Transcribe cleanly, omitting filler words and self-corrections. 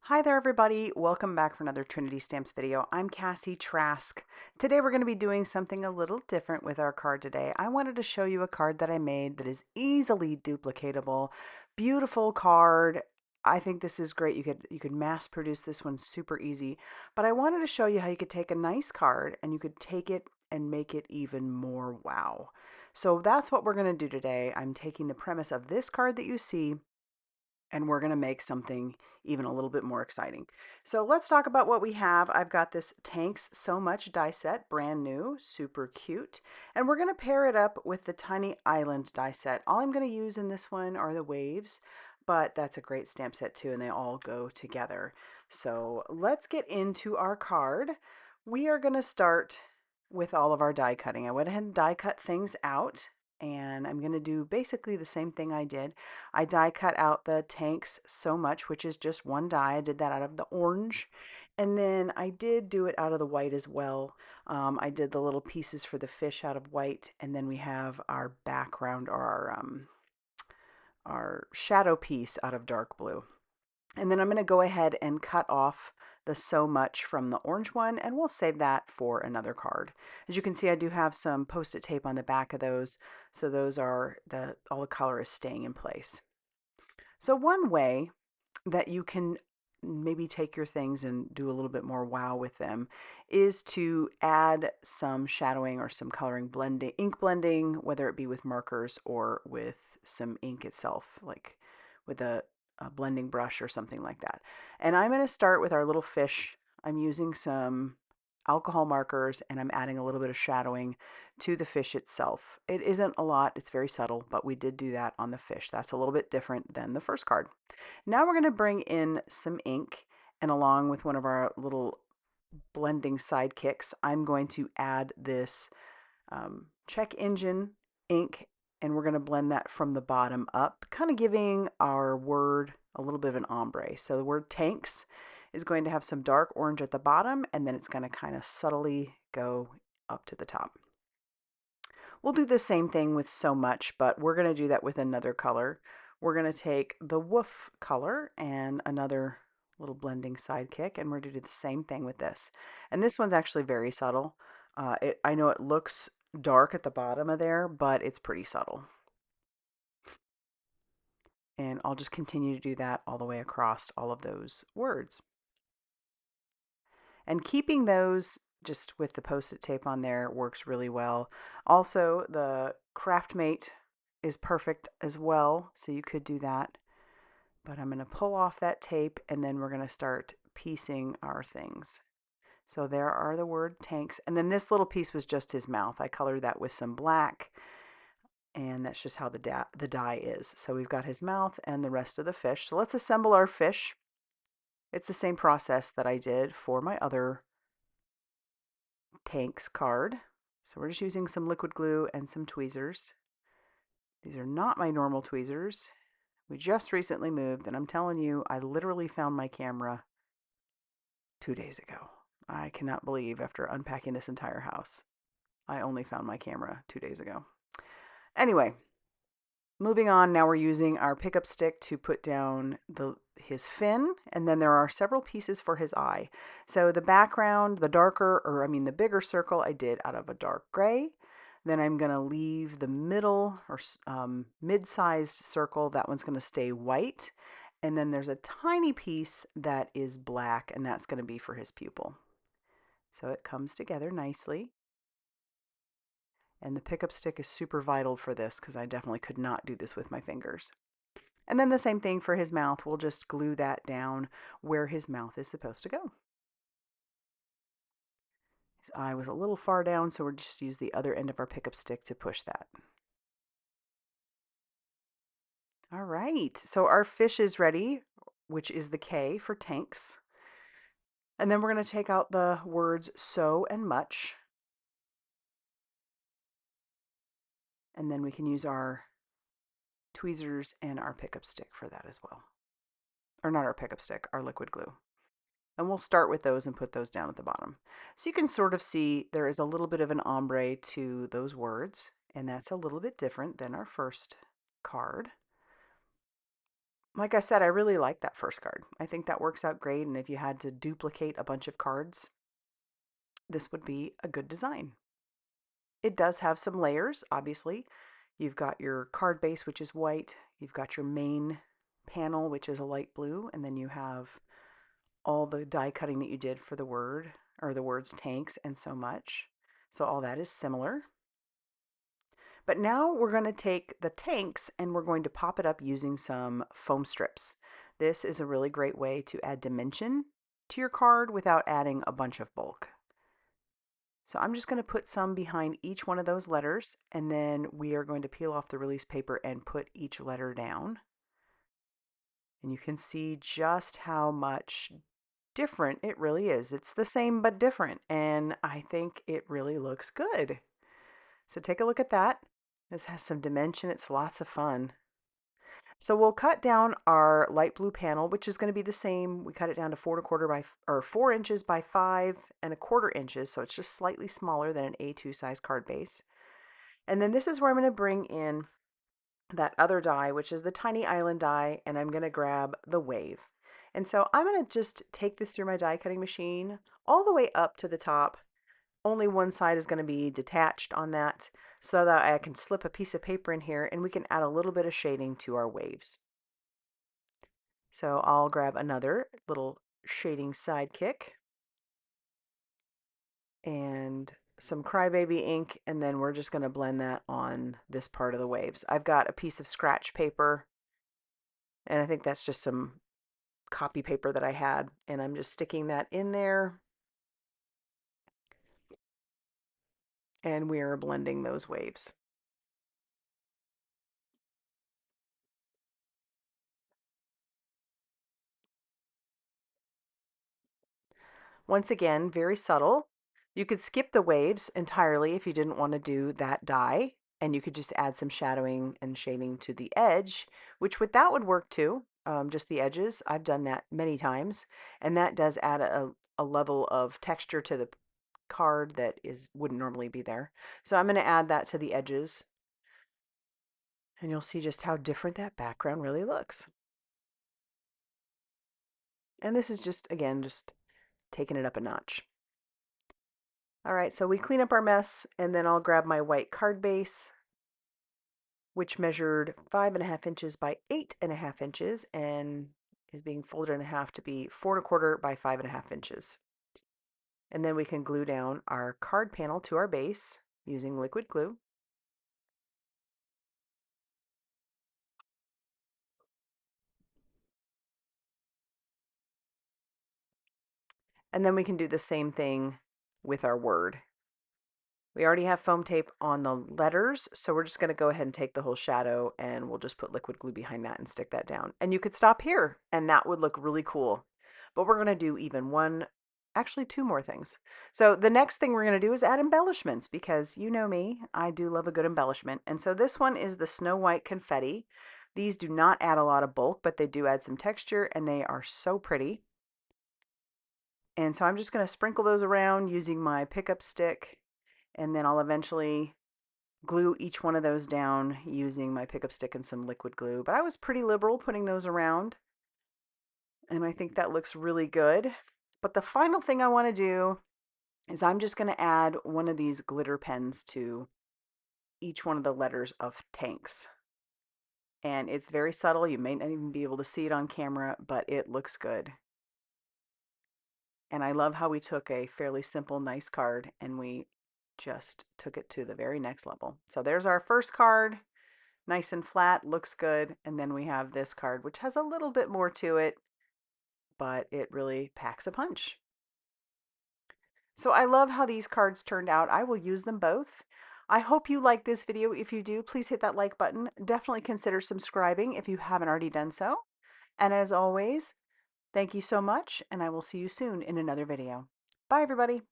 Hi there, everybody. Welcome back for another Trinity Stamps video. I'm Cassie Trask. Today we're going to be doing something a little different with our card today. I wanted to show you a card that I made that is easily duplicatable. Beautiful card. I think this is great. You could mass produce this one super easy. But I wanted to show you how you could take a nice card and you could take it and make it even more wow. So that's what we're going to do today. I'm taking the premise of this card that you see and we're going to make something even a little bit more exciting. So let's talk about what we have. I've got this Tanks So Much die set, brand new, super cute. And we're going to pair it up with the Tiny Island die set. All I'm going to use in this one are the waves, but that's a great stamp set too, and they all go together. So let's get into our card. We are going to start with all of our die cutting. I went ahead and die cut things out, and I'm going to do basically the same thing I did. I die cut out the Tanks So Much, which is just one die. I did that out of the orange. And then I did do it out of the white as well. I did the little pieces for the fish out of white. And then we have our background or our shadow piece out of dark blue. And then I'm going to go ahead and cut off the So Much from the orange one, and we'll save that for another card. As you can see, I do have some Post-it tape on the back of those, so those are all the color is staying in place. So one way that you can maybe take your things and do a little bit more wow with them is to add some shadowing or some coloring blending, ink blending, whether it be with markers or with some ink itself, like with a blending brush or something like that. And I'm going to start with our little fish. I'm using some alcohol markers and I'm adding a little bit of shadowing to the fish itself. It isn't a lot, it's very subtle, but we did do that on the fish. That's a little bit different than the first card. Now we're going to bring in some ink, and along with one of our little blending sidekicks, I'm going to add this check engine ink, and we're going to blend that from the bottom up, kind of giving our word a little bit of an ombre. So the word tanks is going to have some dark orange at the bottom, and then it's going to kind of subtly go up to the top. We'll do the same thing with So Much, but we're going to do that with another color. We're going to take the Woof color and another little blending sidekick, and we're going to do the same thing with this. And this one's actually very subtle. I know it looks dark at the bottom of there, but it's pretty subtle. And I'll just continue to do that all the way across all of those words. And keeping those just with the Post-it tape on there works really well. Also, the Craftmate is perfect as well, so you could do that. But I'm going to pull off that tape, and then we're going to start piecing our things. So there are the word tanks. And then this little piece was just his mouth. I colored that with some black, and that's just how the die is. So we've got his mouth and the rest of the fish. So let's assemble our fish. It's the same process that I did for my other Tanks card. So we're just using some liquid glue and some tweezers. These are not my normal tweezers. We just recently moved, and I'm telling you, I literally found my camera 2 days ago. I cannot believe after unpacking this entire house, I only found my camera 2 days ago. Anyway, moving on, now we're using our pickup stick to put down his fin, and then there are several pieces for his eye. So the background, the bigger circle I did out of a dark gray. Then I'm going to leave the middle or mid-sized circle. That one's going to stay white. And then there's a tiny piece that is black, and that's going to be for his pupil. So it comes together nicely. And the pickup stick is super vital for this because I definitely could not do this with my fingers. And then the same thing for his mouth. We'll just glue that down where his mouth is supposed to go. His eye was a little far down, so we'll just use the other end of our pickup stick to push that. All right, so our fish is ready, which is the K for tanks. And then we're going to take out the words so and much. And then we can use our tweezers and our pickup stick for that as well. Or not our pickup stick, our liquid glue. And we'll start with those and put those down at the bottom. So you can sort of see there is a little bit of an ombre to those words, and that's a little bit different than our first card. Like I said, I really like that first card. I think that works out great. And if you had to duplicate a bunch of cards, this would be a good design. It does have some layers, obviously. You've got your card base, which is white. You've got your main panel, which is a light blue. And then you have all the die cutting that you did for the word, or the words tanks and so much. So all that is similar. But now we're going to take the tanks and we're going to pop it up using some foam strips. This is a really great way to add dimension to your card without adding a bunch of bulk. So I'm just going to put some behind each one of those letters, and then we are going to peel off the release paper and put each letter down. And you can see just how much different it really is. It's the same but different, and I think it really looks good. So take a look at that. This has some dimension. It's lots of fun. So we'll cut down our light blue panel, which is going to be the same. We cut it down to 4 1/4 by, or 4 inches by 5 1/4 inches. So it's just slightly smaller than an A2 size card base. And then this is where I'm going to bring in that other die, which is the tiny island die, and I'm going to grab the wave. And so I'm going to just take this through my die cutting machine all the way up to the top. Only one side is going to be detached on that, so that I can slip a piece of paper in here and we can add a little bit of shading to our waves. So I'll grab another little shading Sidekick and some Crybaby ink, and then we're just going to blend that on this part of the waves. I've got a piece of scratch paper, and I think that's just some copy paper that I had, and I'm just sticking that in there, and we are blending those waves. Once again, very subtle. You could skip the waves entirely if you didn't want to do that die, and you could just add some shadowing and shading to the edge, which that would work too, just the edges. I've done that many times, and that does add a level of texture to the card that wouldn't normally be there. So I'm going to add that to the edges, and you'll see just how different that background really looks. And this is just, again, just taking it up a notch. All right, so we clean up our mess, and then I'll grab my white card base, which measured 5 1/2 inches by 8 1/2 inches and is being folded in half to be 4 1/4 by 5 1/2 inches. And then we can glue down our card panel to our base using liquid glue. And then we can do the same thing with our word. We already have foam tape on the letters, so we're just going to go ahead and take the whole shadow, and we'll just put liquid glue behind that and stick that down. And you could stop here, and that would look really cool. But we're going to do even actually two more things. So the next thing we're going to do is add embellishments, because you know me, I do love a good embellishment. And so this one is the Snow White Confetti. These do not add a lot of bulk, but they do add some texture, and they are so pretty. And so I'm just going to sprinkle those around using my pickup stick, and then I'll eventually glue each one of those down using my pickup stick and some liquid glue. But I was pretty liberal putting those around, and I think that looks really good. But the final thing I want to do is I'm just going to add one of these glitter pens to each one of the letters of tanks. And it's very subtle. You may not even be able to see it on camera, but it looks good. And I love how we took a fairly simple, nice card and we just took it to the very next level. So there's our first card, nice and flat, looks good. And then we have this card, which has a little bit more to it, but it really packs a punch. So I love how these cards turned out. I will use them both. I hope you like this video. If you do, please hit that like button. Definitely consider subscribing if you haven't already done so. And as always, thank you so much, and I will see you soon in another video. Bye, everybody.